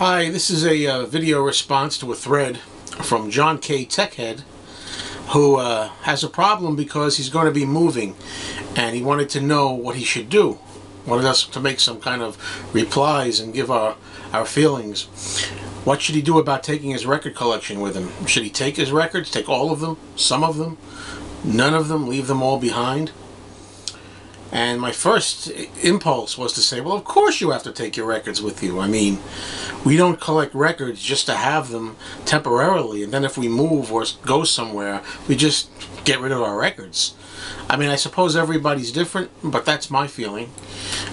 Hi, this is a video response to a thread from John K. TechHead, who has a problem because he's going to be moving and he wanted to know what he should do. Wanted us to make some kind of replies and give our feelings. What should he do about taking his record collection with him? Should he take his records, take all of them, some of them, none of them, leave them all behind? And my first impulse was to say, well, of course you have to take your records with you. I mean, we don't collect records just to have them temporarily, and then if we move or go somewhere, we just get rid of our records. I mean, I suppose everybody's different, but that's my feeling.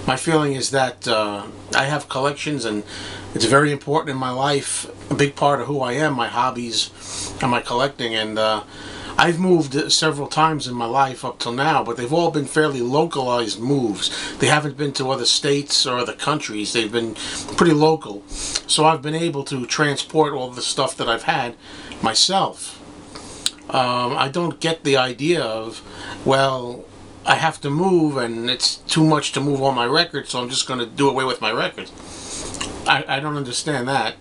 My feeling is that I have collections, and it's very important in my life, a big part of who I am, my hobbies and my collecting, and I've moved several times in my life up till now, but they've all been fairly localized moves. They haven't been to other states or other countries. They've been pretty local. So I've been able to transport all the stuff that I've had myself. I don't get the idea of, well, I have to move and it's too much to move all my records, so I'm just going to do away with my records. I don't understand that.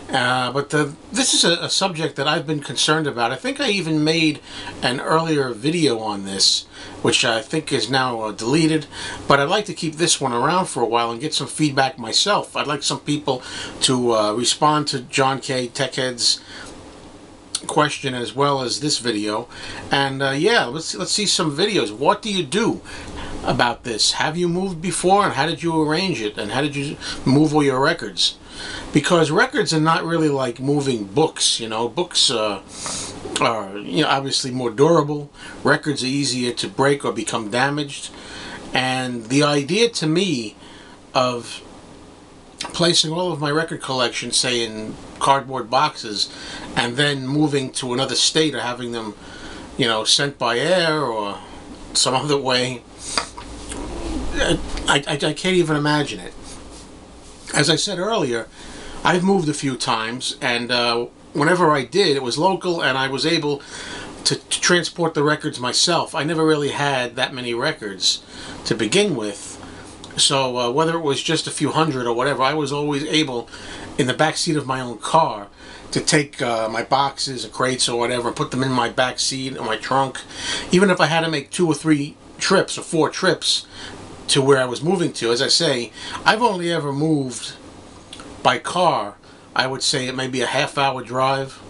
But this is a subject that I've been concerned about. I think I even made an earlier video on this, which I think is now deleted, but I'd like to keep this one around for a while and get some feedback myself. I'd like some people to respond to John K. TechHead's question as well as this video, and yeah, let's see some videos. What do you do about this? Have you moved before, and how did you arrange it, and how did you move all your records? Because records are not really like moving books, you know. Books are, you know, obviously more durable. Records are easier to break or become damaged. And the idea to me of placing all of my record collection, say, in cardboard boxes, and then moving to another state or having them, you know, sent by air or some other way, I can't even imagine it. As I said earlier, I've moved a few times, and whenever I did, it was local, and I was able to transport the records myself. I never really had that many records to begin with, so whether it was just a few hundred or whatever, I was always able, in the back seat of my own car, to take my boxes or crates or whatever and put them in my back seat or my trunk. Even if I had to make 2 or 3 trips or 4 trips to where I was moving to. As I say, I've only ever moved by car. I would say it may be a half-hour drive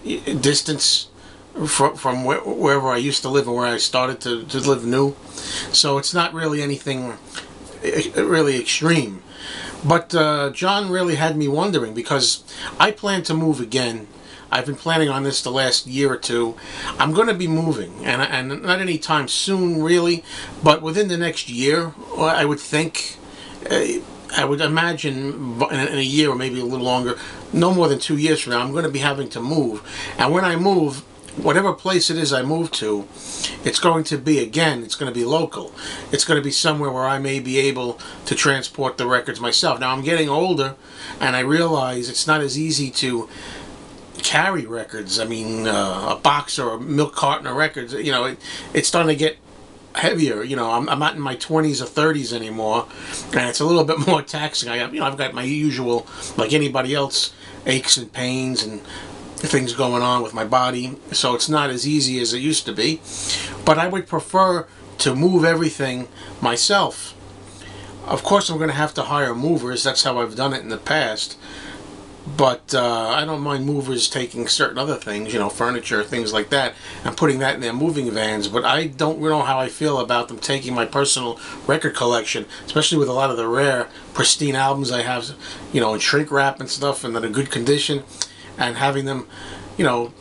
distance from wherever I used to live and where I started to live new. So it's not really anything really extreme. But John really had me wondering, because I plan to move again. I've been planning on this the last year or two. I'm going to be moving, and not any time soon, really, but within the next year, I would think. I would imagine in a year or maybe a little longer, no more than 2 years from now, I'm going to be having to move. And when I move, whatever place it is I move to, it's going to be, again, it's going to be local. It's going to be somewhere where I may be able to transport the records myself. Now, I'm getting older, and I realize it's not as easy to carry records. I mean, a box or a milk carton of records, you know, it's starting to get heavier. You know, I'm not in my 20s or 30s anymore, and it's a little bit more taxing. I've got my usual, like anybody else, aches and pains and things going on with my body, so it's not as easy as it used to be. But I would prefer to move everything myself. Of course, I'm going to have to hire movers. That's how I've done it in the past. But I don't mind movers taking certain other things, you know, furniture, things like that, and putting that in their moving vans. But I don't know how I feel about them taking my personal record collection, especially with a lot of the rare, pristine albums I have, you know, in shrink wrap and stuff, and that are good condition, and having them, you know,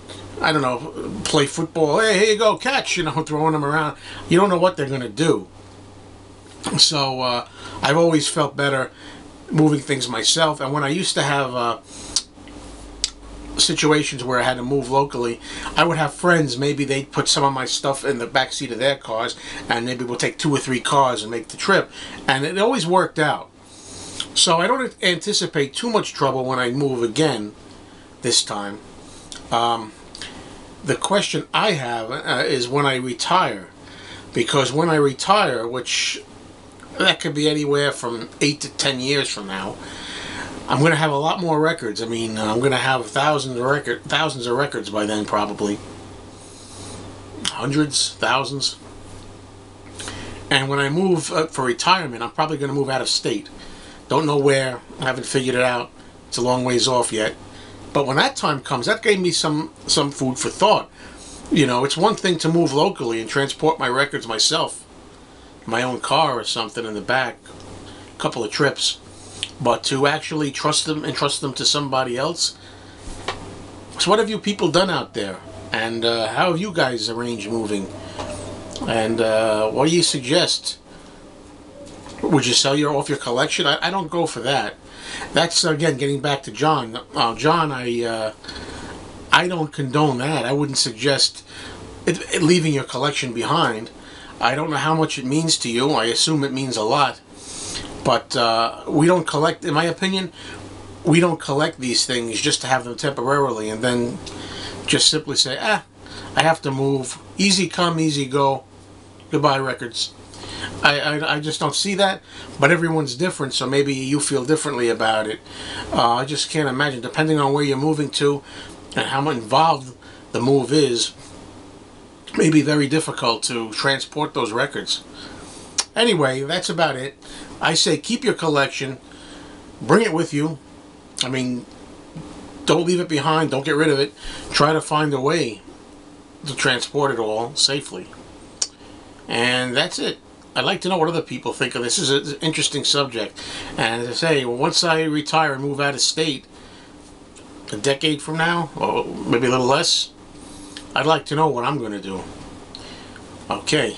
I don't know, play football. Hey, here you go, catch, you know, throwing them around. You don't know what they're going to do. So I've always felt better moving things myself. And when I used to have situations where I had to move locally, I would have friends. Maybe they'd put some of my stuff in the back seat of their cars, and maybe we'll take 2 or 3 cars and make the trip, and it always worked out. So I don't anticipate too much trouble when I move again this time. The question I have is when I retire, because when I retire, which that could be anywhere from 8 to 10 years from now, I'm going to have a lot more records. I mean, I'm going to have thousands of records by then, probably. Hundreds, thousands. And when I move for retirement, I'm probably going to move out of state. Don't know where. I haven't figured it out. It's a long ways off yet. But when that time comes, that gave me some food for thought. You know, it's one thing to move locally and transport my records myself. My own car or something in the back. A couple of trips. But to actually entrust them to somebody else. So what have you people done out there? And how have you guys arranged moving? And what do you suggest? Would you sell off your collection? I don't go for that. That's, again, getting back to John. John, I don't condone that. I wouldn't suggest leaving your collection behind. I don't know how much it means to you. I assume it means a lot. But we don't collect, in my opinion, we don't collect these things just to have them temporarily and then just simply say, I have to move. Easy come, easy go. Goodbye, records. I just don't see that, but everyone's different, so maybe you feel differently about it. I just can't imagine, depending on where you're moving to and how involved the move is, it may be very difficult to transport those records. Anyway, that's about it. I say keep your collection, bring it with you. I mean, don't leave it behind, don't get rid of it. Try to find a way to transport it all safely. And that's it. I'd like to know what other people think of this. This is an interesting subject. And as I say, once I retire and move out of state, a decade from now, or maybe a little less, I'd like to know what I'm going to do. Okay.